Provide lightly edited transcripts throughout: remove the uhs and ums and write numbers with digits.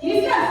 ¿Listas?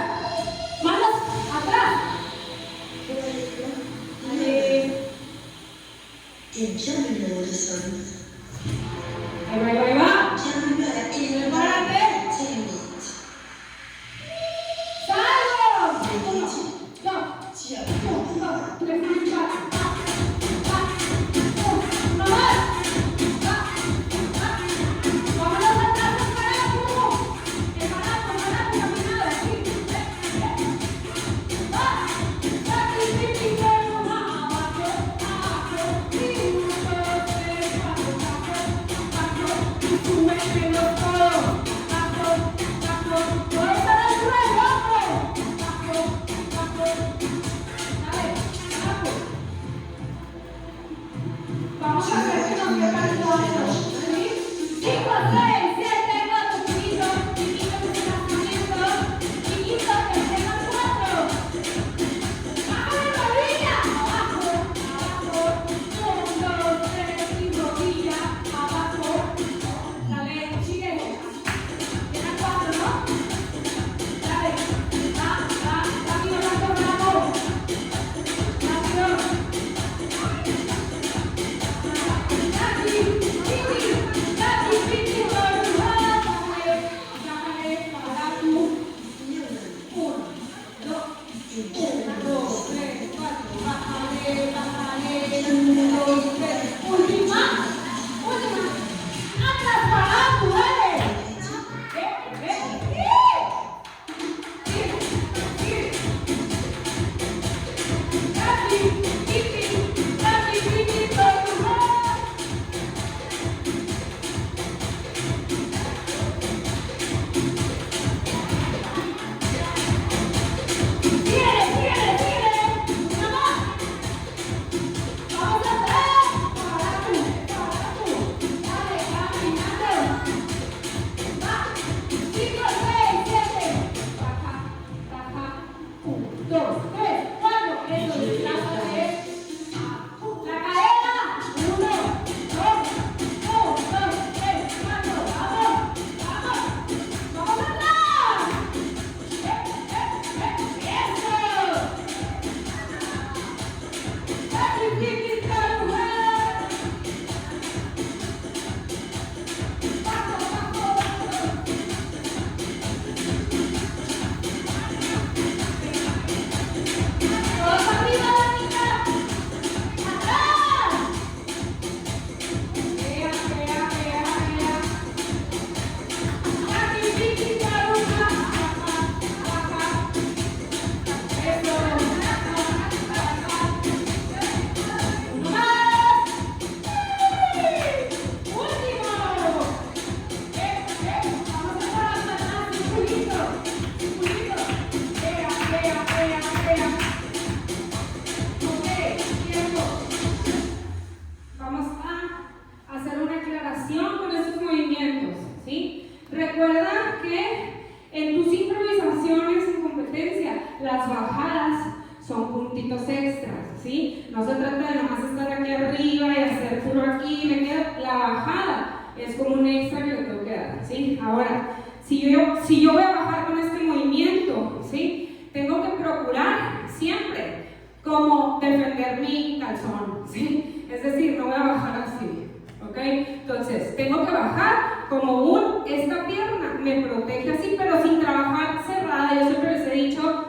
Las bajadas son puntitos extras, ¿sí? No se trata de nomás estar aquí arriba y hacer puro aquí, me quedo. La bajada es como un extra que le tengo que dar, ¿sí? Ahora, si yo voy a bajar con este movimiento, ¿sí? Tengo que procurar siempre como defender mi calzón, ¿sí? Es decir, no voy a bajar así, ¿ok? Entonces, tengo que bajar como esta pierna me protege así, pero sin trabajar cerrada. Yo siempre les he dicho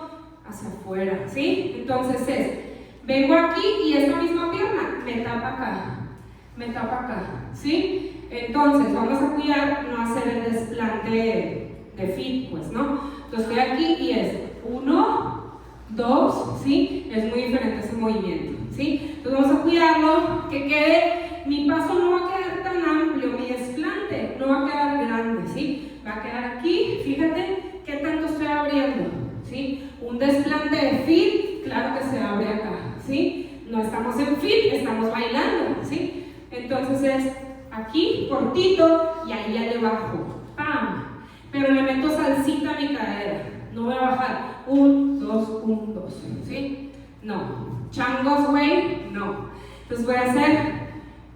hacia afuera, ¿sí? Entonces vengo aquí y esta misma pierna me tapa acá, ¿sí? Entonces vamos a cuidar no hacer el desplante de fit, pues, ¿no? Entonces estoy aquí y es 1, 2, ¿sí? Es muy diferente ese movimiento, ¿sí? Entonces vamos a cuidarlo, que quede, mi paso no va a quedar tan amplio, mi desplante no va a quedar grande, ¿sí? Va a quedar aquí, fíjate qué tanto estoy abriendo, ¿sí? Un desplante de fit, claro que se abre acá, ¿sí? No estamos en fit, estamos bailando, ¿sí? Entonces es aquí, cortito, y ahí ya le bajo, ¡pam! Pero le meto salsita a mi cadera, no voy a bajar, 1, 2, 1, 2, ¿sí? No, changos, güey, no. Entonces voy a hacer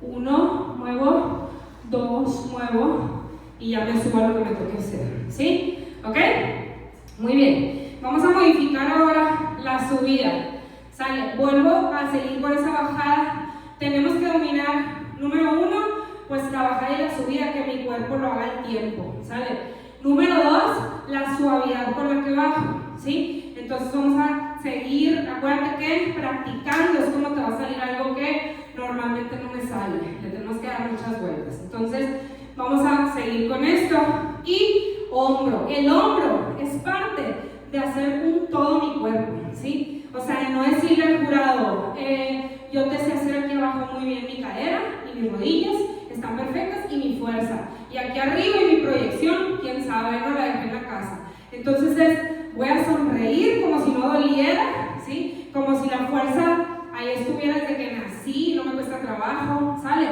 1, muevo, 2, muevo, y ya me subo a lo que me toque hacer, ¿sí? ¿Ok? Muy bien. Vamos a modificar ahora la subida. Sale, vuelvo a seguir con esa bajada. Tenemos que dominar, número 1, pues la bajada y la subida, que mi cuerpo lo haga al tiempo, ¿sale? Número 2, la suavidad con la que bajo, ¿sí? Entonces vamos a seguir, acuérdate que practicando es como te va a salir algo que normalmente no me sale. Le tenemos que dar muchas vueltas. Entonces vamos a seguir con esto. Y hombro. El hombro es parte de hacer un todo mi cuerpo, ¿sí? O sea, no decirle al jurado, yo te sé hacer aquí abajo muy bien mi cadera y mis rodillas, están perfectas, y mi fuerza. Y aquí arriba y mi proyección, quién sabe, no la dejé en la casa. Entonces voy a sonreír como si no doliera, ¿sí? Como si la fuerza ahí estuviera desde que nací, no me cuesta trabajo, ¿sale?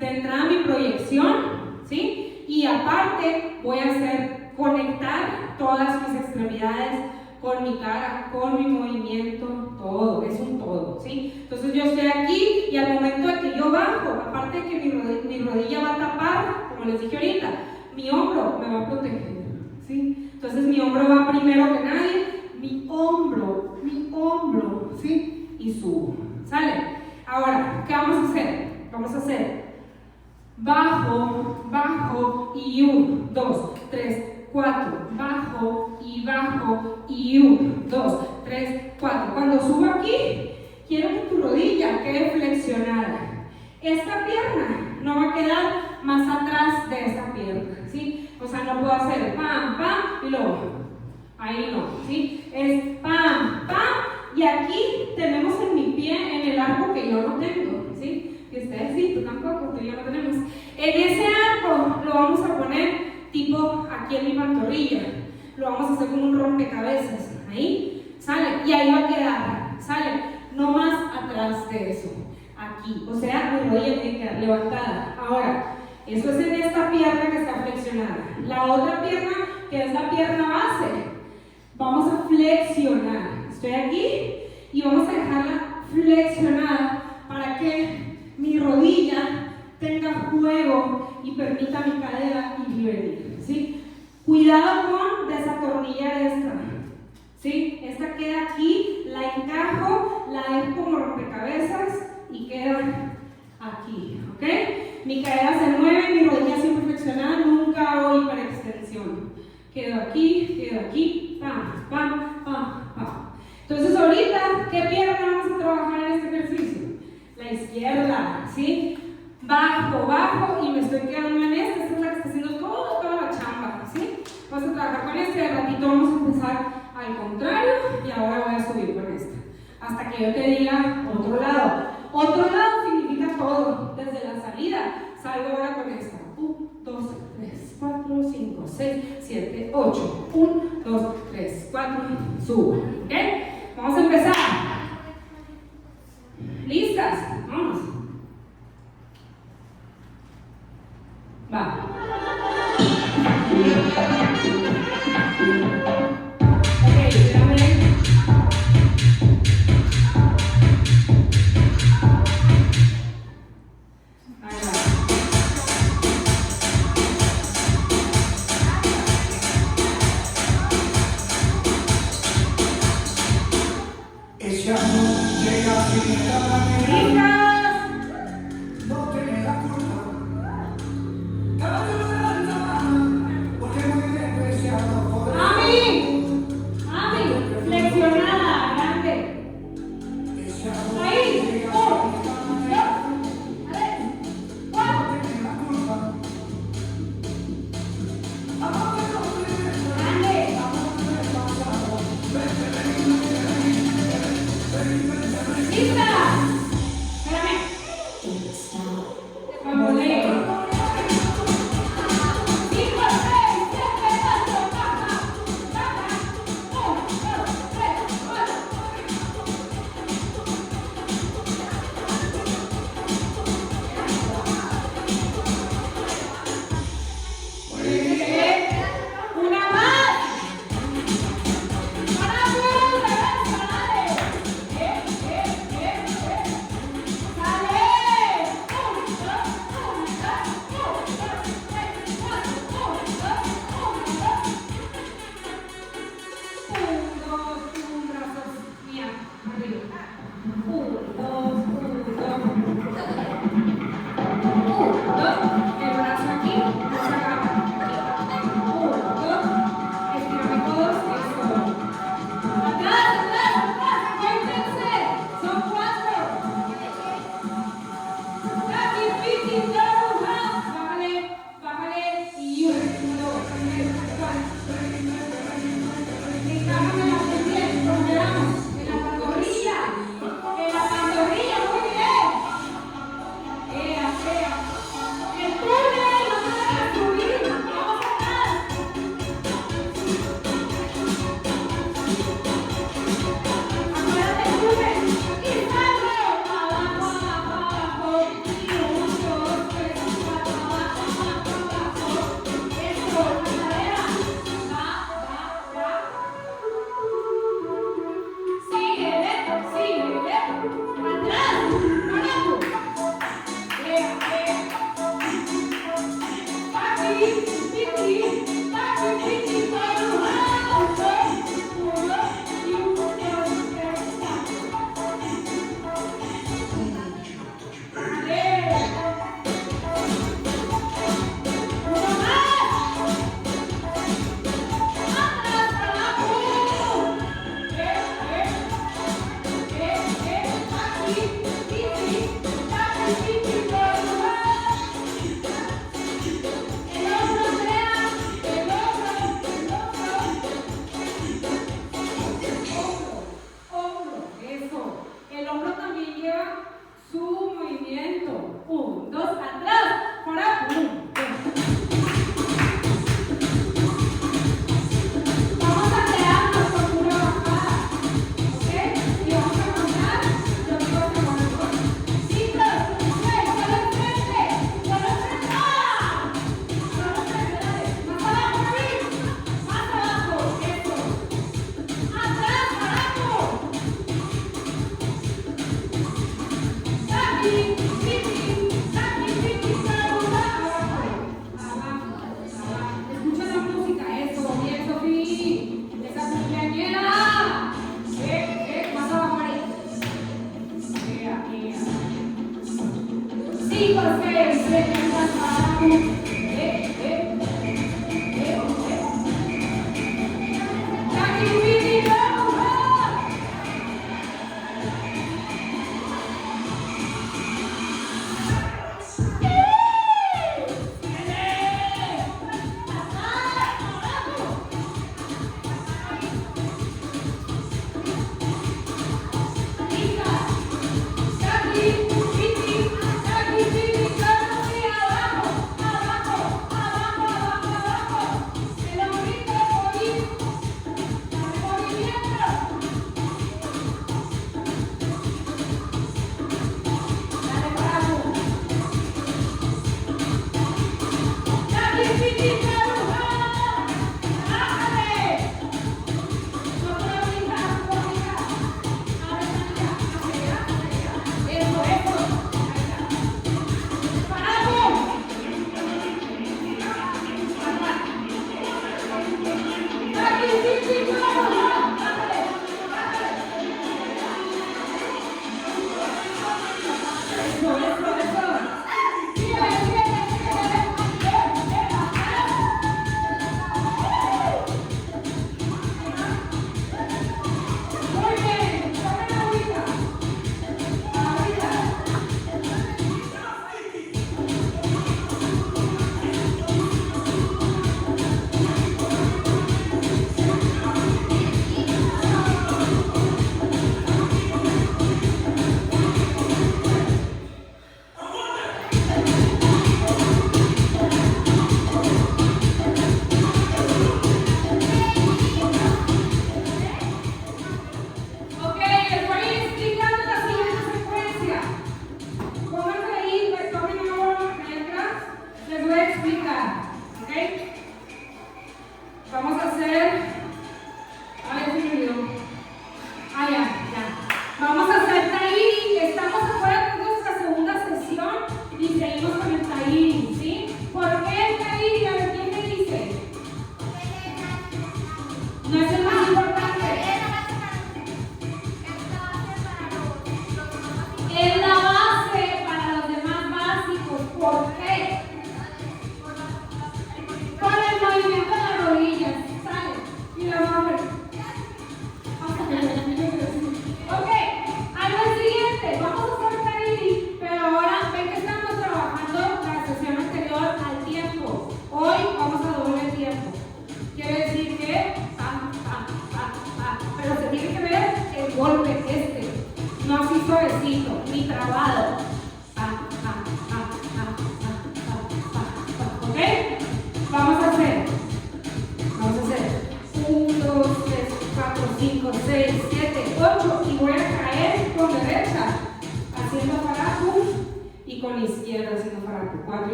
De entrada mi proyección, ¿sí? Y aparte voy a hacer conectar todas mis extremidades con mi cara, con mi movimiento, todo, es un todo, ¿sí? Entonces yo estoy aquí y al momento de que yo bajo, aparte de que mi rodilla va a tapar, como les dije ahorita, mi hombro me va a proteger, ¿sí? Entonces mi hombro va primero que nadie, mi hombro, ¿sí? Y subo, ¿sale? Ahora, ¿qué vamos a hacer? Vamos a hacer bajo, bajo y 1, 2, 3, 4, bajo y 1, 2, 3, 4. Cuando subo aquí, quiero que tu rodilla quede flexionada. Esta pierna no va a quedar más atrás de esta pierna, ¿sí? O sea, no puedo hacer pam, pam y luego, ahí no, ¿sí? Es pam, pam, y aquí tenemos en mi pie, en el arco que yo no tengo, ¿sí? Y ustedes sí, tú tampoco, tú y yo no tenemos. En ese arco lo vamos a poner tipo aquí en mi pantorrilla, lo vamos a hacer como un rompecabezas, ahí, sale, y ahí va a quedar, sale, no más atrás de eso, aquí, o sea, mi rodilla tiene que quedar levantada. Ahora, eso es en esta pierna que está flexionada. La otra pierna, que es la pierna base, vamos a flexionar, estoy aquí, y vamos a dejarla flexionada para que mi rodilla tenga juego y permita mi cadera ir y venir, ¿sí? Cuidado con desatornillar esta, ¿sí? Esta queda aquí, la encajo, la dejo como rompecabezas y queda aquí, ¿ok? Mi cadera se mueve, mi rodilla siempre flexionada, nunca hago hiperextensión. Quedo aquí, pam, pam, pam, pam. Entonces ahorita, ¿qué pierna vamos a trabajar en este ejercicio? La izquierda, ¿sí? Bajo, bajo y me estoy quedando en esta es la que está haciendo toda la chamba, ¿sí? Vamos a trabajar con esta y al ratito vamos a empezar al contrario y ahora voy a subir con esta. Hasta que yo te diga otro lado. Otro lado significa todo, desde la salida. Salgo ahora con esta. 1, 2, 3, 4, 5, 6, 7, 8. 1, 2, 3, 4, subo. ¿Ok? Vamos a empezar. ¿Listas? Vamos. Va. Ok, espérame. Ahí va. Ese amor llega sin ¡Hijas! no tiene la culpa. Cada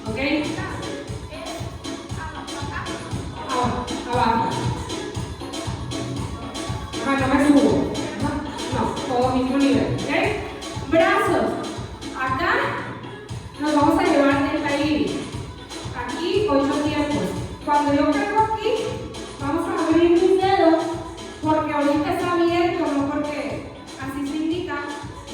¿Ok? abajo. No me subo. No, todo mismo nivel, ¿ok? Brazos. Acá nos vamos a llevar el tairi. Aquí 8 tiempos. Cuando yo cargo aquí, vamos a abrir mis dedos porque ahorita está abierto, no porque así se indica,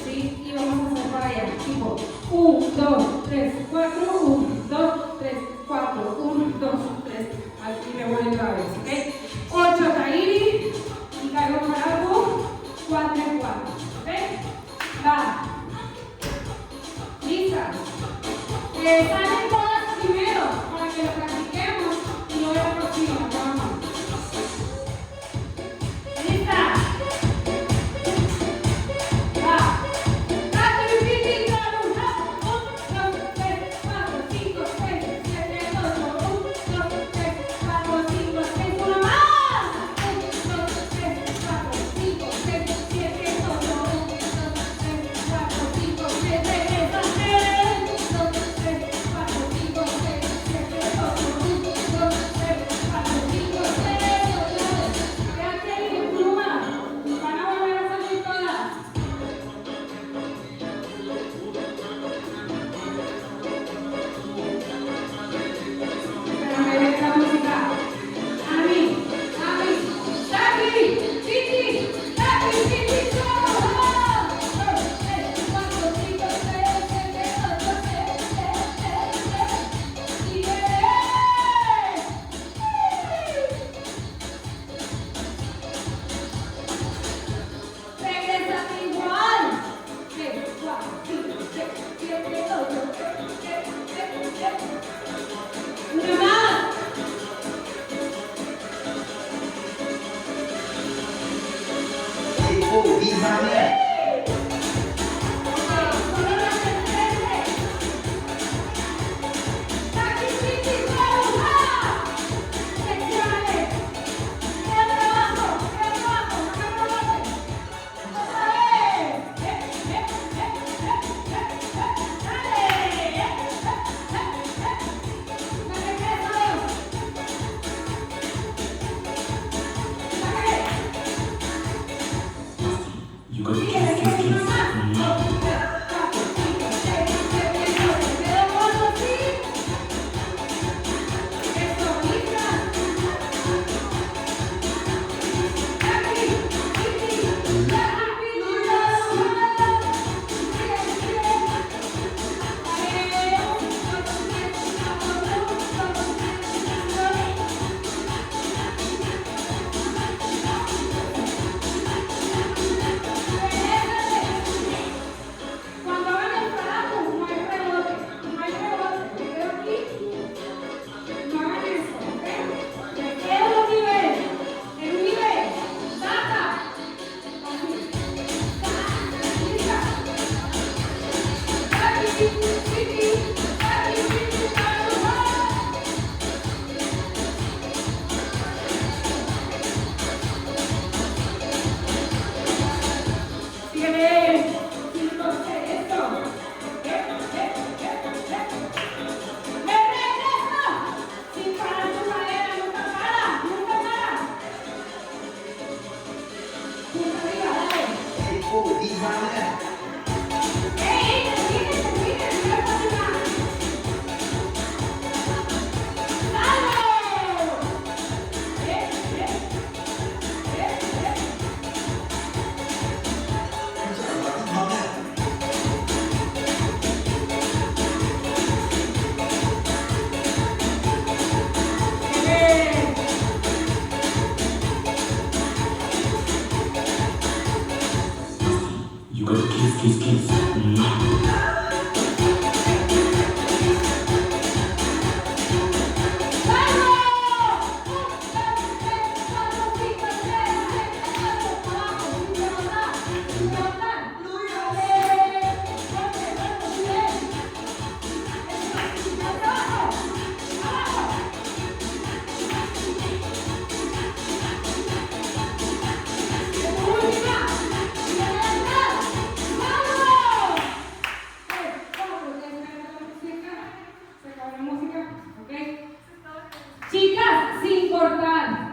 ¿sí? Y vamos a hacer para allá. Tipo 1, 2, 3, 4, 1, 2, 3, 4, 1, 2, 3. Aquí me voy otra vez, ¿ok? 8 tairi y cargo para abajo, 4 en 4, ¿ok? Va. ¿Listas? Salen todas primero para que lo practiquemos y luego la próxima. Vamos. ¿Listas? Va. Aquí mi piti, 1, 2, 3, 4, 5, 6, 7, 8, 1, 2, 3, 4, 5, 6, uno más. 1, 2, 3, 4, 5, 6, 7, 8, 1, 2, 3, 4, 5, 6, 7, 8, 'Chicas, sin cortar'.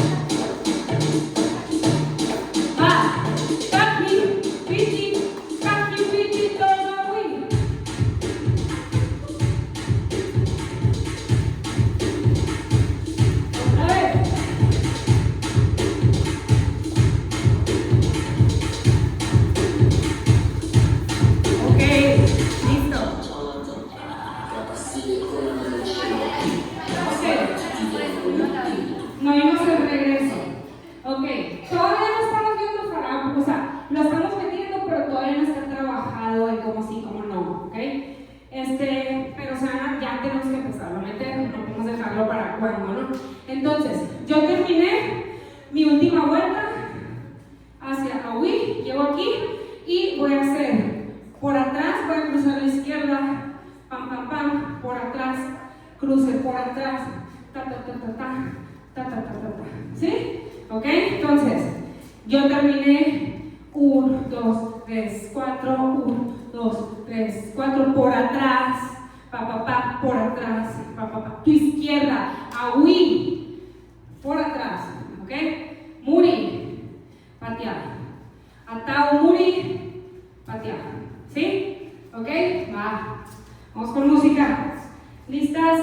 Mi última vuelta hacia Aui, llego aquí y voy a hacer por atrás, voy a cruzar a la izquierda, pam, pam, pam, por atrás, cruce por atrás, ta, ta, ta, ta, ta, ta, ta, ta, ta, ta. ¿Sí? ¿Ok? Entonces, yo terminé 1, 2, 3, 4, 1, 2, 3, 4, por atrás, pa, pa, pa, por atrás, pa, pa, pa, tu izquierda, Aui, por atrás, ¿ok? Muri, patear, atao muri, patear, ¿sí? ¿Ok? Va, vamos con música, ¿listas?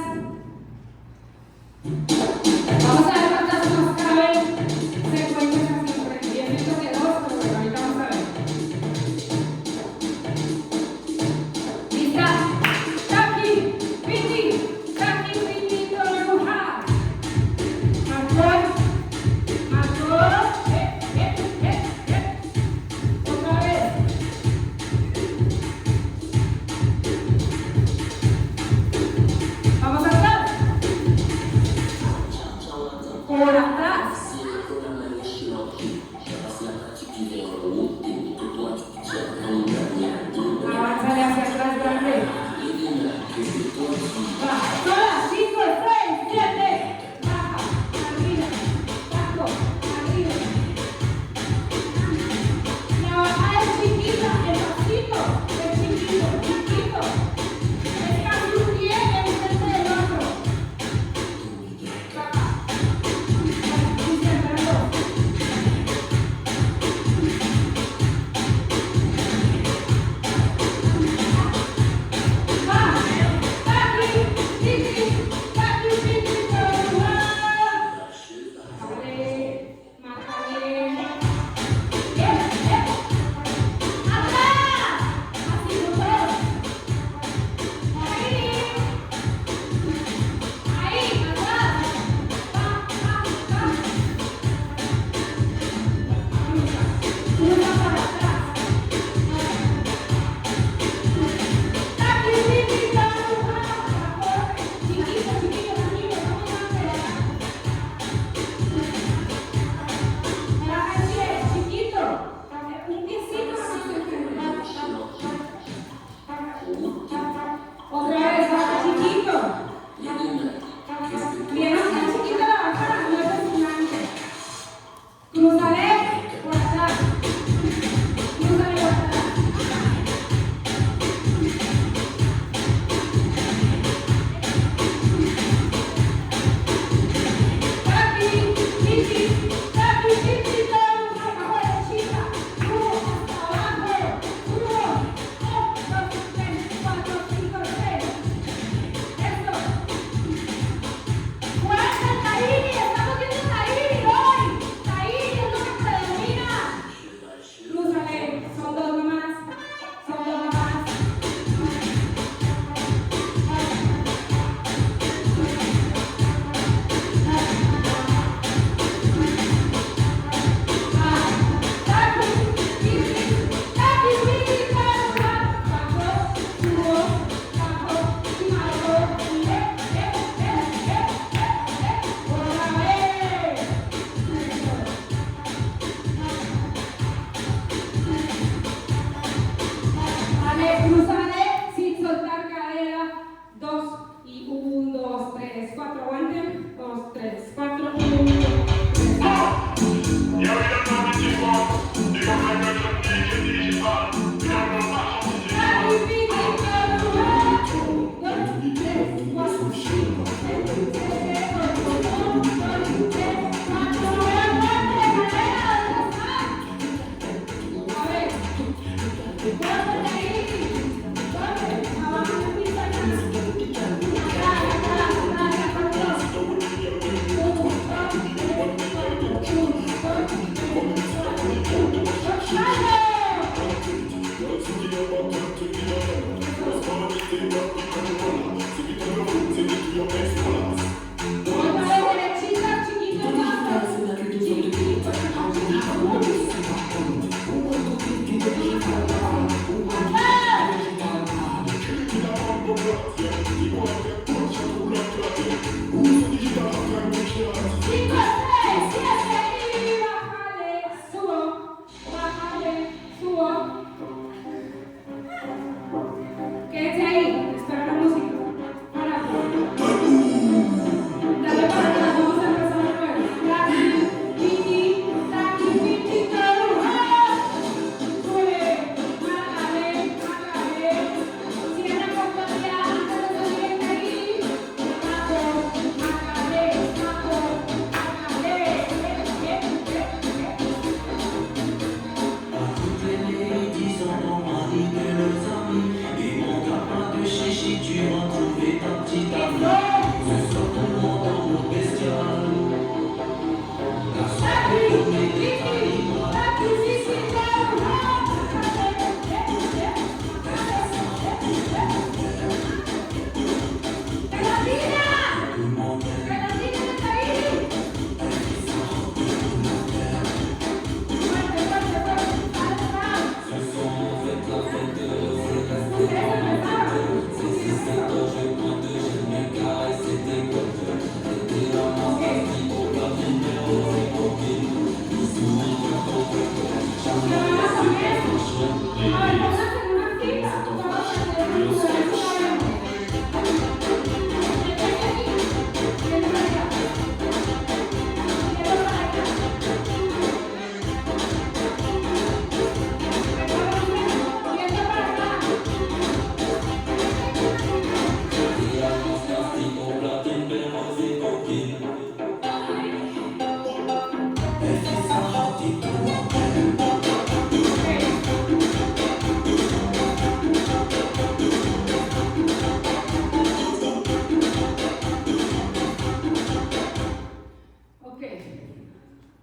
Vamos a ver cuántas nos caben secuencias así por aquí. Bien visto que 2, pero bueno, ahorita vamos a ver. ¿Lista? Taki, piti, toruja. Marcor, otra vez. Vamos atrás. Por atrás. Avanzale hacia atrás, grande. Va, sola, 5, 6, 7. Baja, arriba, bajo, arriba. La bajada es chiquita, el pasito es chiquito. Es casi un pie en frente del otro. Baja. Y cerrando.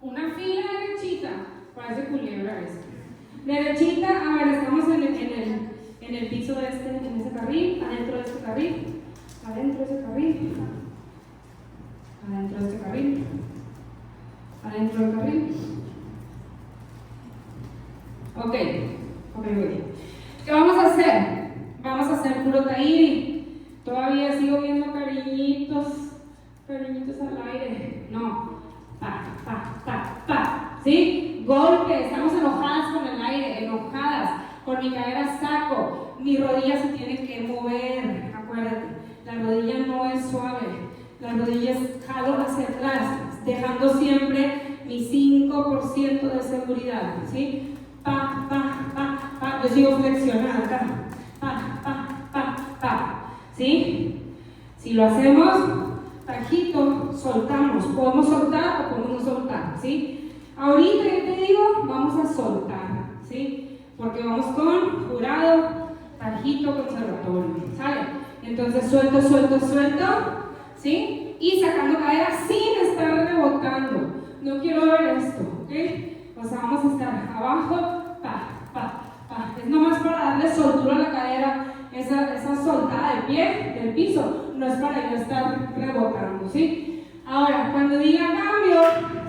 Una fila derechita, parece culebra esta. Derechita, a ver, estamos en el piso de en ese carril, adentro de este carril, adentro de ese carril, adentro de este carril, adentro del carril. Ok, ¿qué vamos a hacer? Vamos a hacer puro tairi. Todavía sigo viendo cariñitos al aire. No. ¿Sí? Golpe, estamos enojadas con el aire, enojadas, con mi cadera saco, mi rodilla se tiene que mover, acuérdate, la rodilla no es suave, las rodillas jalo hacia atrás, dejando siempre mi 5% de seguridad, ¿sí? Yo sigo flexionada acá, ¿sí? Si lo hacemos, tajito, soltamos, podemos soltar o podemos no soltar, ¿sí? Ahorita que te digo, vamos a soltar, ¿sí? Porque vamos con jurado, tajito, conservatorio, ¿sale? Entonces suelto, ¿sí? Y sacando cadera sin estar rebotando. No quiero ver esto, ¿ok? O sea, vamos a estar abajo, Es nomás para darle soltura a la cadera, esa soltada de pie, del piso, no es para yo estar rebotando, ¿sí? Ahora, cuando diga cambio,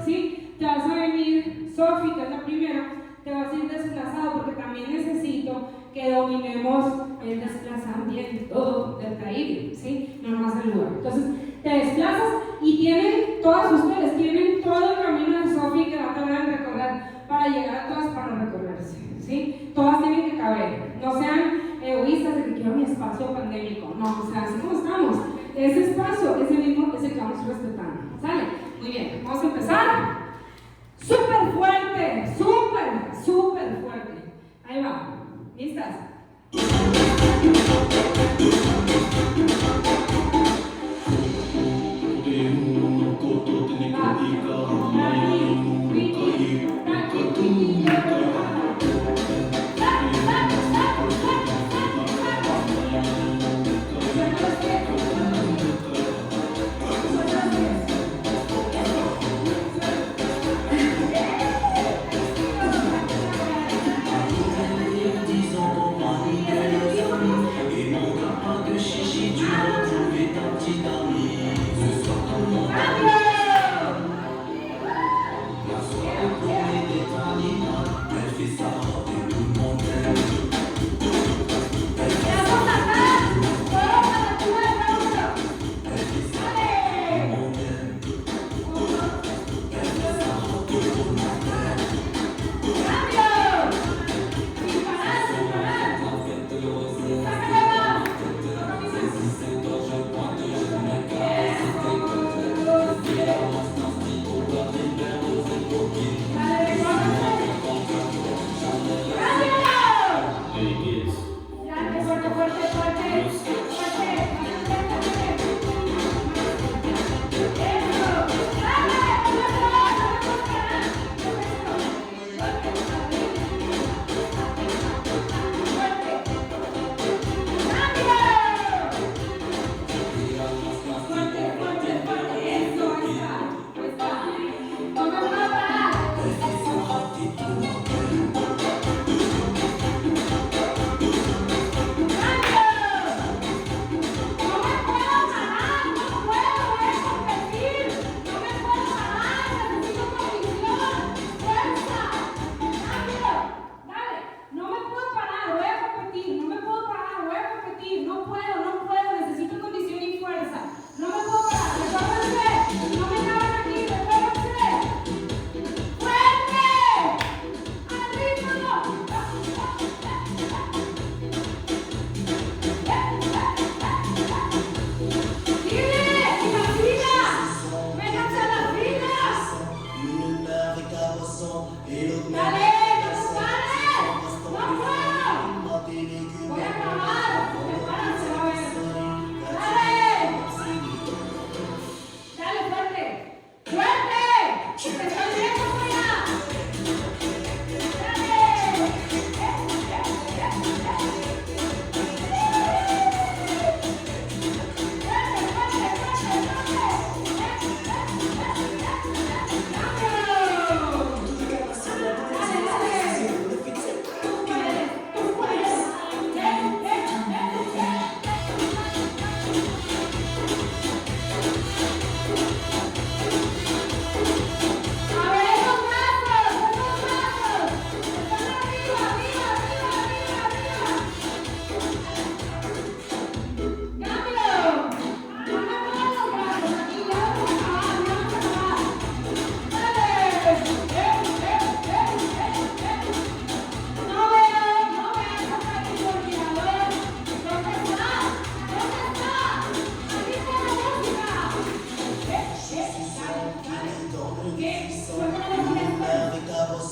¿sí? Te vas a venir, Sofi, que es la primera, te vas a ir desplazado porque también necesito que dominemos el desplazamiento del tairi, ¿sí? No nomás el lugar. Entonces, te desplazas y todas ustedes tienen todo el camino de Sofi que va a tardar en recorrer para llegar a todas para recorrerse, ¿sí? Todas tienen que caber, no sean egoístas de que quiero mi espacio pandémico, no, o sea, así como estamos, ese espacio, ese mismo es el que vamos respetando, ¿sale? Muy bien, vamos a empezar. Súper fuerte, súper fuerte. Ahí va. ¿Listas?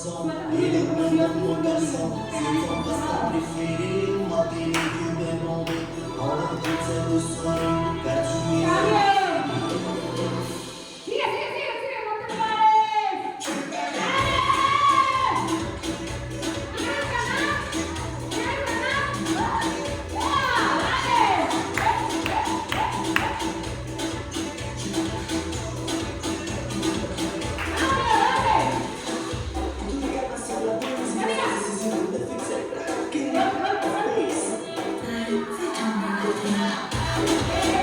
Sigue, no te pares. ¡Dale!